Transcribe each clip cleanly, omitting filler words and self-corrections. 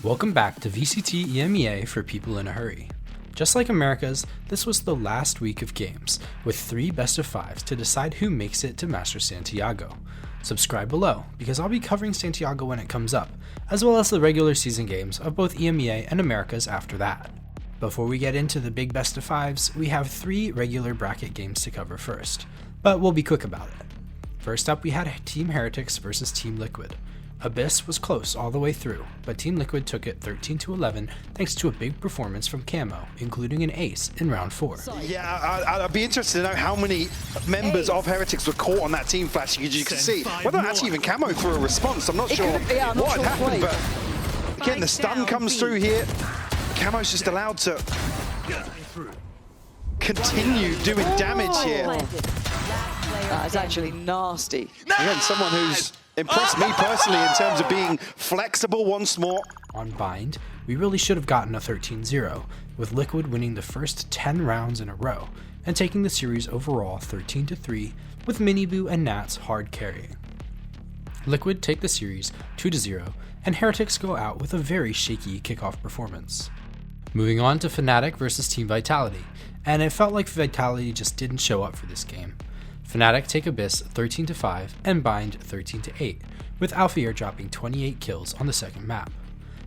Welcome back to VCT EMEA for people in a hurry. Just like America's, this was the last week of games, with 3 best-of-5s to decide who makes it to Master Santiago. Subscribe below, because I'll be covering Santiago when it comes up, as well as the regular season games of both EMEA and America's after that. Before we get into the big best-of-5s, we have 3 regular bracket games to cover first, but we'll be quick about it. First up, we had Team Heretics versus Team Liquid. Abyss was close all the way through, but Team Liquid took it 13-11 thanks to a big performance from Camo, including an ace in round 4. Yeah, I'd be interested to know how many members of Heretics were caught on that team flash. You can see whether actually even Camo threw a response. I'm not sure what had happened, but again, the stun comes through here. Camo's just allowed to continue doing damage here. That is actually nasty. Again, someone who's impressed me personally in terms of being flexible once more. On Bind, we really should have gotten a 13-0, with Liquid winning the first 10 rounds in a row, and taking the series overall 13-3, with Miniboo and Nats hard carrying. Liquid take the series 2-0, and Heretics go out with a very shaky kickoff performance. Moving on to Fnatic versus Team Vitality, and it felt like Vitality just didn't show up for this game. Fnatic take Abyss 13-5 and Bind 13-8, with Alfier dropping 28 kills on the second map.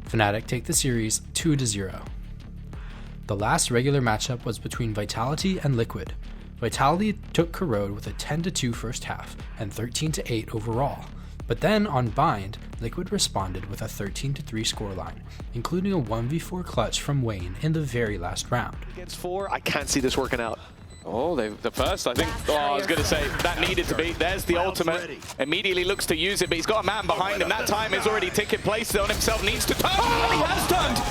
Fnatic take the series 2-0. The last regular matchup was between Vitality and Liquid. Vitality took Corrode with a 10-2 first half and 13-8 overall, but then on Bind, Liquid responded with a 13-3 scoreline, including a 1v4 clutch from Wayne in the very last round. Against 4, I can't see this working out. Oh, the first, I think, I was going to say, that needed to be. There's the ultimate. Immediately looks to use it, but he's got a man behind him. That time is already taken place on himself, needs to turn, and he has turned!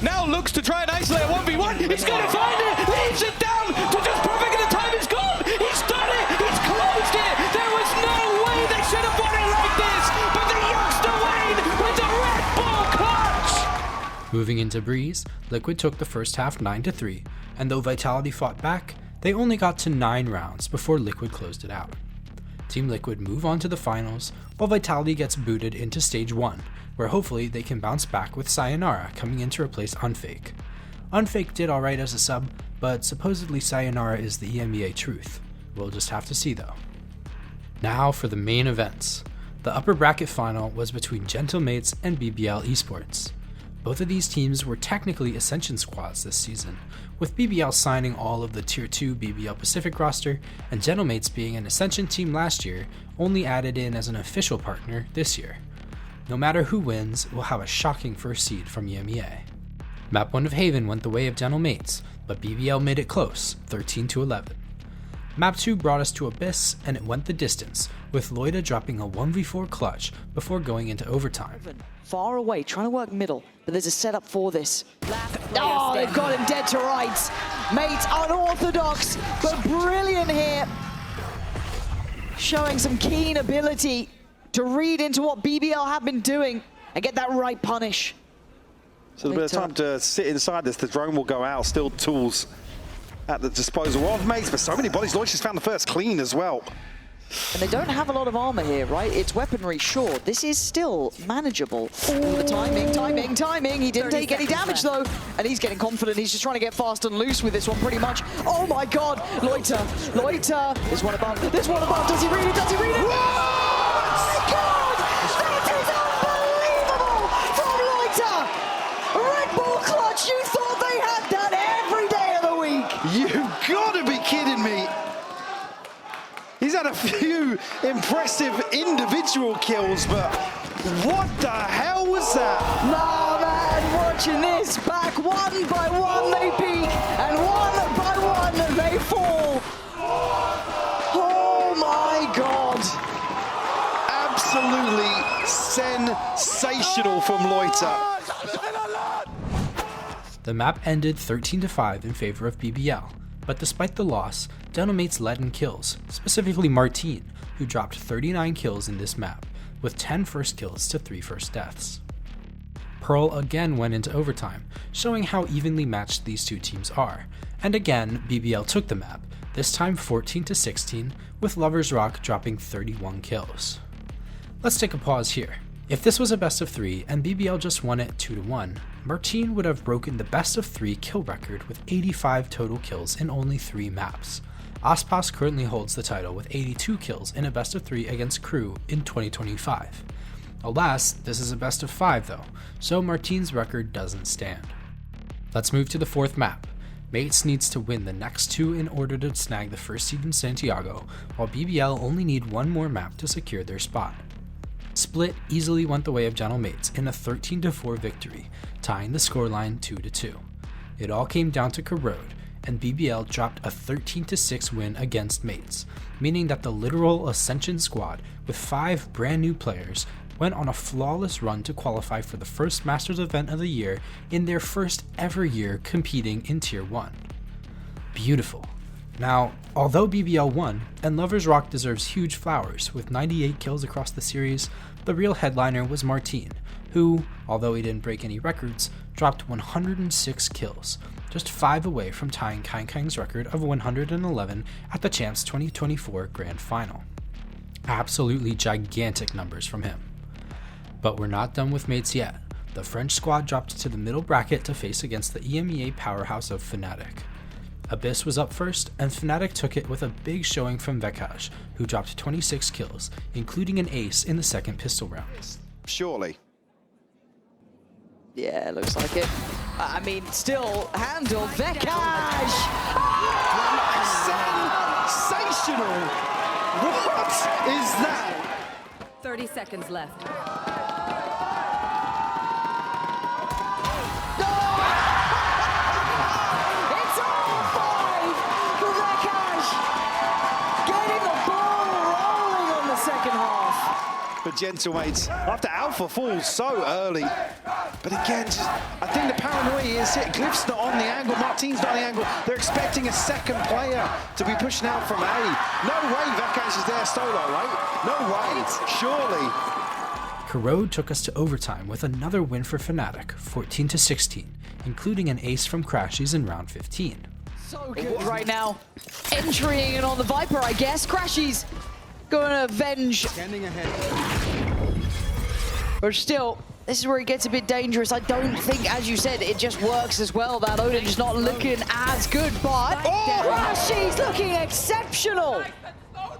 Now looks to try and isolate a 1v1. He's going to find it, leaves it down to just perfect, and the time is gone! He's done it! He's closed it! There was no way they should have won it like this! But the youngster Wayne with the Red Bull clutch! Moving into Breeze, Liquid took the first half 9-3, and though Vitality fought back, they only got to 9 rounds before Liquid closed it out. Team Liquid move on to the finals, while Vitality gets booted into Stage 1, where hopefully they can bounce back with Sayonara coming in to replace Unfake. Unfake did alright as a sub, but supposedly Sayonara is the EMEA truth. We'll just have to see though. Now for the main events. The upper bracket final was between Gentlemates and BBL Esports. Both of these teams were technically Ascension squads this season, with BBL signing all of the Tier 2 BBL Pacific roster, and Gentlemates being an Ascension team last year, only added in as an official partner this year. No matter who wins, we'll have a shocking first seed from EMEA. Map 1 of Haven went the way of Gentlemates, but BBL made it close, 13-11. Map 2 brought us to Abyss, and it went the distance, with Loida dropping a 1v4 clutch before going into overtime. Far away, trying to work middle, but there's a setup for this. Oh, they've got him dead to rights. Mate, unorthodox, but brilliant here. Showing some keen ability to read into what BBL have been doing and get that right punish. So a bit of time to sit inside this. The drone will go out, still tools at the disposal of mates, but so many bodies. Lloyd just found the first clean as well. And they don't have a lot of armor here, right? It's weaponry short. This is still manageable. Ooh, the timing. He didn't take any damage though. And he's getting confident. He's just trying to get fast and loose with this one pretty much. Oh my God, Loiter. There's one above. Does he read it? Oh my God! That is unbelievable from Loiter! Red Bull clutch, you thought they had that every day of the week. You've got to be kidding me. He's had a few impressive individual kills, but what the hell was that? Nah, man, watching this. Back one by one they peak, and one by one they fall. Oh my God. Absolutely sensational from Loiter. The map ended 13-5 in favor of BBL, but despite the loss, Gentlemates led in kills, specifically Martine, who dropped 39 kills in this map, with 10 first kills to 3 first deaths. Pearl again went into overtime, showing how evenly matched these two teams are, and again BBL took the map, this time 14-16, with Lover's Rock dropping 31 kills. Let's take a pause here. If this was a best of 3 and BBL just won it 2-1, Martin would have broken the best of 3 kill record with 85 total kills in only 3 maps. Aspas currently holds the title with 82 kills in a best of 3 against Crew in 2025. Alas, this is a best of 5 though, so Martin's record doesn't stand. Let's move to the 4th map. Mates needs to win the next 2 in order to snag the first seed in Santiago, while BBL only need 1 more map to secure their spot. Split easily went the way of Gentle Mates in a 13-4 victory, tying the scoreline 2-2. It all came down to Corrode, and BBL dropped a 13-6 win against Mates, meaning that the literal Ascension squad with 5 brand new players went on a flawless run to qualify for the first Masters event of the year in their first ever year competing in Tier 1. Beautiful. Now, although BBL won, and Lovers Rock deserves huge flowers with 98 kills across the series, the real headliner was Martin, who, although he didn't break any records, dropped 106 kills, just 5 away from tying Kang's record of 111 at the Champs 2024 Grand Final. Absolutely gigantic numbers from him. But we're not done with Mates yet. The French squad dropped to the middle bracket to face against the EMEA powerhouse of Fnatic. Abyss was up first, and Fnatic took it with a big showing from Vekaj, who dropped 26 kills, including an ace in the second pistol round. Surely. Yeah, looks like it. I mean, still handle Vekaj! Sensational! What is that? 30 seconds left. It's all 5 for Vekaj! Getting the ball rolling on the second half. For Gentle Mates, after Alpha falls so early. But again, I think the paranoia is it. Glyph's not on the angle, Martin's not on the angle. They're expecting a second player to be pushing out from A. No way Vekaj is there solo, right? No way, surely. Corrode took us to overtime with another win for Fnatic, 14-16, including an ace from Crashies in round 15. So good right now. Entering in on the Viper, I guess. Crashies going to avenge. Standing ahead. But still, this is where it gets a bit dangerous. I don't think, as you said, it just works as well. That Odin is not looking as good, but Crashies looking exceptional.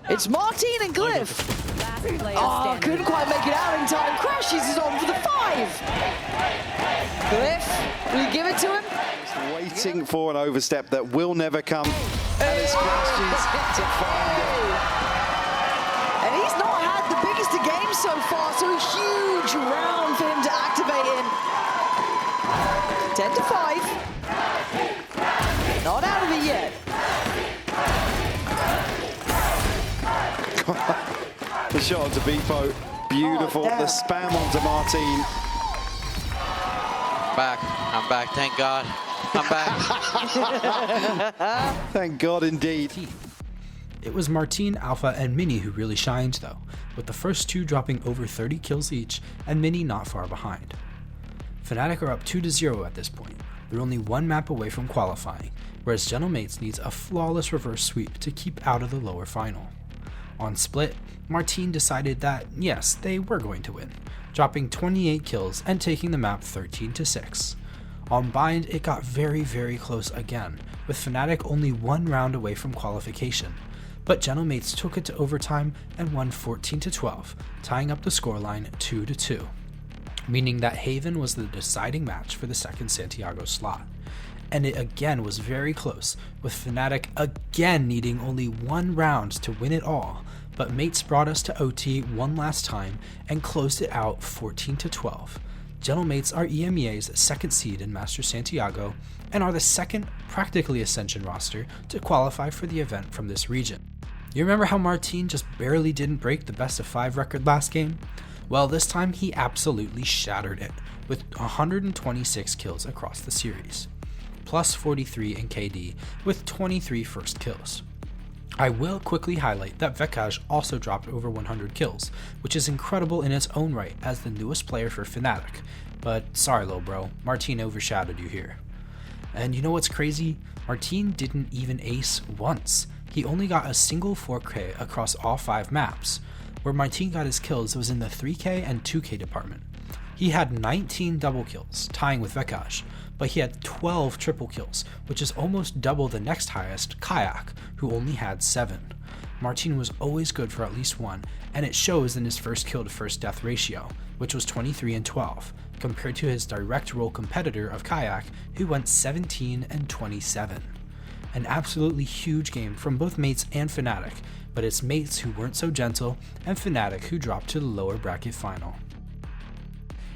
It's Martin and Glyph. Oh, couldn't quite make it out in time. Crashies is on for the 5. Glyph, will you give it to him? Just waiting for an overstep that will never come. And it's Crashies to find it. And he's not had the biggest of games so far, so a huge round for him to activate in. 10-5. Not out of it yet. The shot onto Beepo, beautiful. The spam onto Martin. I'm back, thank God. I'm back. Thank God indeed. It was Martin, Alpha, and Mini who really shined though, with the first 2 dropping over 30 kills each, and Mini not far behind. Fnatic are up 2-0 at this point. They're only 1 map away from qualifying, whereas Gentle Mates needs a flawless reverse sweep to keep out of the lower final. On Split, Martin decided that, yes, they were going to win, dropping 28 kills and taking the map 13-6. On Bind, it got very, very close again, with Fnatic only 1 round away from qualification, but Gentle Mates took it to overtime and won 14-12, tying up the scoreline 2-2, meaning that Haven was the deciding match for the second Santiago slot. And it again was very close, with Fnatic again needing only 1 round to win it all, but Mates brought us to OT one last time and closed it out 14-12. Gentle Mates are EMEA's 2nd seed in Master Santiago and are the 2nd practically Ascension roster to qualify for the event from this region. You remember how Martin just barely didn't break the best of 5 record last game? Well, this time he absolutely shattered it, with 126 kills across the series, plus 43 in KD with 23 first kills. I will quickly highlight that Vekaj also dropped over 100 kills, which is incredible in its own right as the newest player for Fnatic, but sorry lil bro, Martin overshadowed you here. And you know what's crazy? Martin didn't even ace once. He only got a single 4K across all 5 maps, where Martin got his kills was in the 3K and 2K department. He had 19 double kills, tying with Vekaj, but he had 12 triple kills, which is almost double the next highest, Kayak, who only had 7. Martin was always good for at least one, and it shows in his first kill to first death ratio, which was 23 and 12, compared to his direct role competitor of Kayak, who went 17 and 27. An absolutely huge game from both Mates and Fnatic, but it's Mates who weren't so gentle, and Fnatic who dropped to the lower bracket final.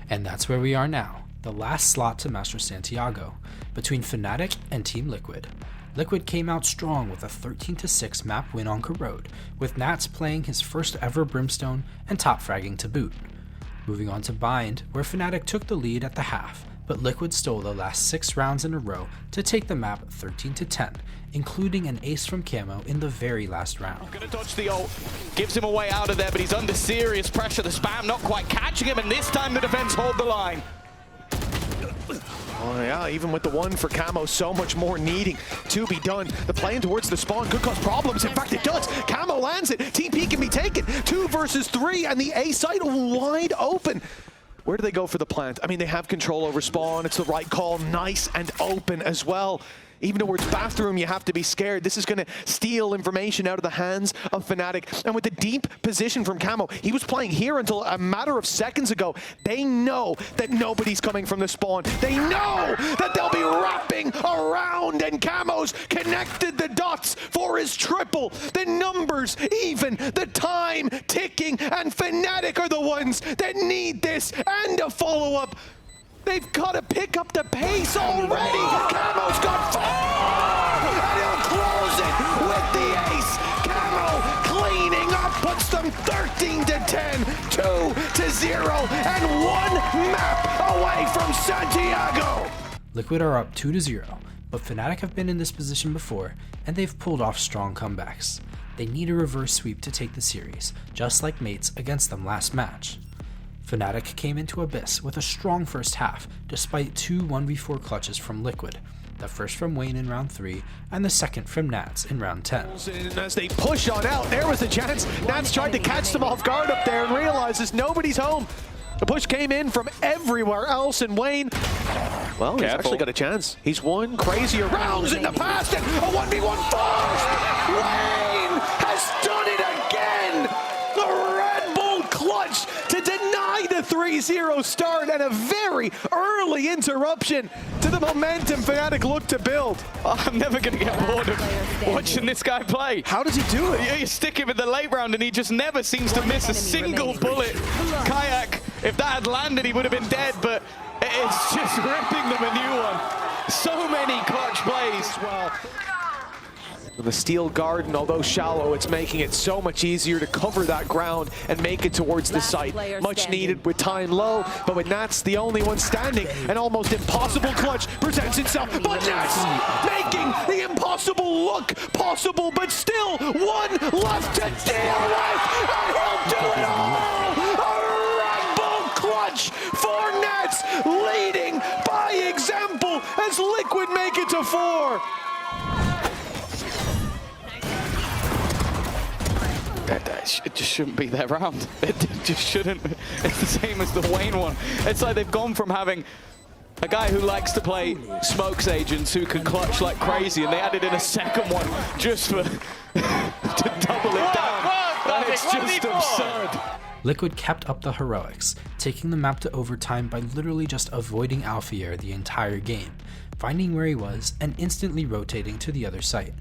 And that's where we are now, the last slot to Master Santiago, between Fnatic and Team Liquid. Liquid came out strong with a 13-6 map win on Corrode, with Nats playing his first ever Brimstone and top fragging to boot. Moving on to Bind, where Fnatic took the lead at the half, but Liquid stole the last 6 rounds in a row to take the map 13-10, including an ace from Camo in the very last round. Gonna dodge the ult, gives him a way out of there, but he's under serious pressure. The spam not quite catching him, and this time the defense hold the line. Oh yeah, even with the one for Camo, so much more needing to be done. The playing towards the spawn could cause problems. In fact, it does. Camo lands it. TP can be taken. 2 versus 3, and the A site wide open. Where do they go for the plant? I mean, they have control over spawn. It's the right call. Nice and open as well. Even towards bathroom, you have to be scared. This is going to steal information out of the hands of Fnatic. And with the deep position from Camo, he was playing here until a matter of seconds ago. They know that nobody's coming from the spawn. They know that they'll be wrapping around, and Camo's connected the dots for his triple. The numbers even, the time ticking, and Fnatic are the ones that need this and a follow-up. They've got to pick up the pace already. Camo's got 4, and he'll close it with the ace. Camo cleaning up, puts them 13-10, 2-0, and 1 map away from Santiago. Liquid are up 2-0, but Fnatic have been in this position before, and they've pulled off strong comebacks. They need a reverse sweep to take the series, just like Mates against them last match. Fnatic came into Abyss with a strong first half, despite 2 1v4 clutches from Liquid, the first from Wayne in round 3, and the second from Nats in round 10. And as they push on out, there was a chance. Nats tried to catch them off guard up there and realizes nobody's home. The push came in from everywhere else, and Wayne, well, he's actually got a chance. He's won crazier rounds in the past, and a 1v1 first! Wayne has done it again! The Red Bull clutch to deny the 3-0 start, and a very early interruption to the momentum Fnatic look to build. I'm never going to get bored of watching this guy play. How does he do it? You stick him in the late round and he just never seems to miss a single bullet. Kayak, if that had landed, he would have been dead, but it's just ripping them a new one. So many clutch plays. Well, the Steel Garden, although shallow, it's making it so much easier to cover that ground and make it towards the site. Much needed with time low, but with Nats the only one standing, an almost impossible clutch presents itself. But Nats making the impossible look possible, but still 1 left to deal with, and he'll do it all! A Red Bull clutch for Nats, leading by example as Liquid make it to 4. It just shouldn't be their round. It just shouldn't. It's the same as the Wayne one. It's like they've gone from having a guy who likes to play smokes agents who can clutch like crazy, and they added in a second one just for to double it down. And it's just absurd. Liquid kept up the heroics, taking the map to overtime by literally just avoiding Alfier the entire game, finding where he was and instantly rotating to the other site.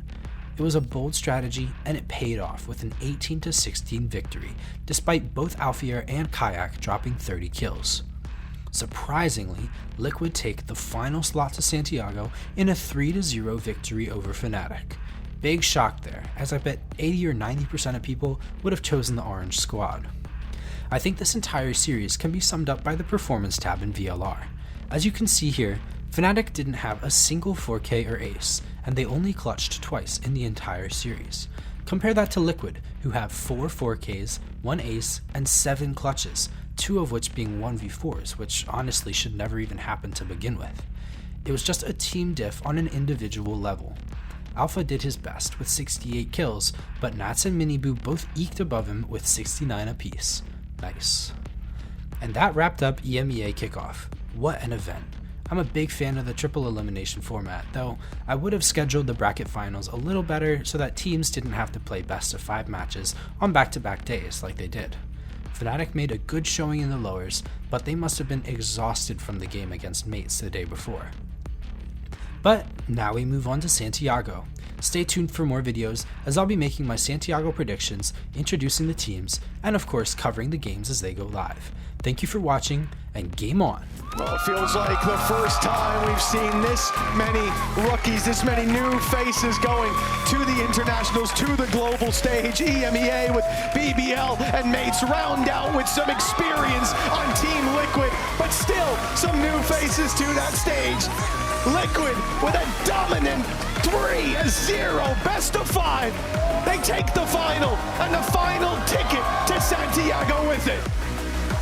It was a bold strategy, and it paid off with an 18-16 victory, despite both Alfier and Kayak dropping 30 kills. Surprisingly, Liquid take the final slot to Santiago in a 3-0 victory over Fnatic. Big shock there, as I bet 80 or 90% of people would have chosen the orange squad. I think this entire series can be summed up by the performance tab in VLR. As you can see here, Fnatic didn't have a single 4K or ace, and they only clutched twice in the entire series. Compare that to Liquid, who have 4 4Ks, 1 ace, and 7 clutches, 2 of which being 1v4s, which honestly should never even happen to begin with. It was just a team diff on an individual level. Alpha did his best with 68 kills, but Nats and Miniboo both eked above him with 69 apiece. Nice. And that wrapped up EMEA kickoff. What an event. I'm a big fan of the triple elimination format, though I would have scheduled the bracket finals a little better so that teams didn't have to play best of 5 matches on back-to-back days like they did. Fnatic made a good showing in the lowers, but they must have been exhausted from the game against Mates the day before. But now we move on to Santiago. Stay tuned for more videos as I'll be making my Santiago predictions, introducing the teams, and of course covering the games as they go live. Thank you for watching, and game on! Well, it feels like the first time we've seen this many rookies, this many new faces going to the internationals, to the global stage. EMEA with BBL and Mates round out with some experience on Team Liquid, but still some new faces to that stage. Liquid with a dominant 3-0 best of 5. They take the final, and the final ticket to Santiago with it.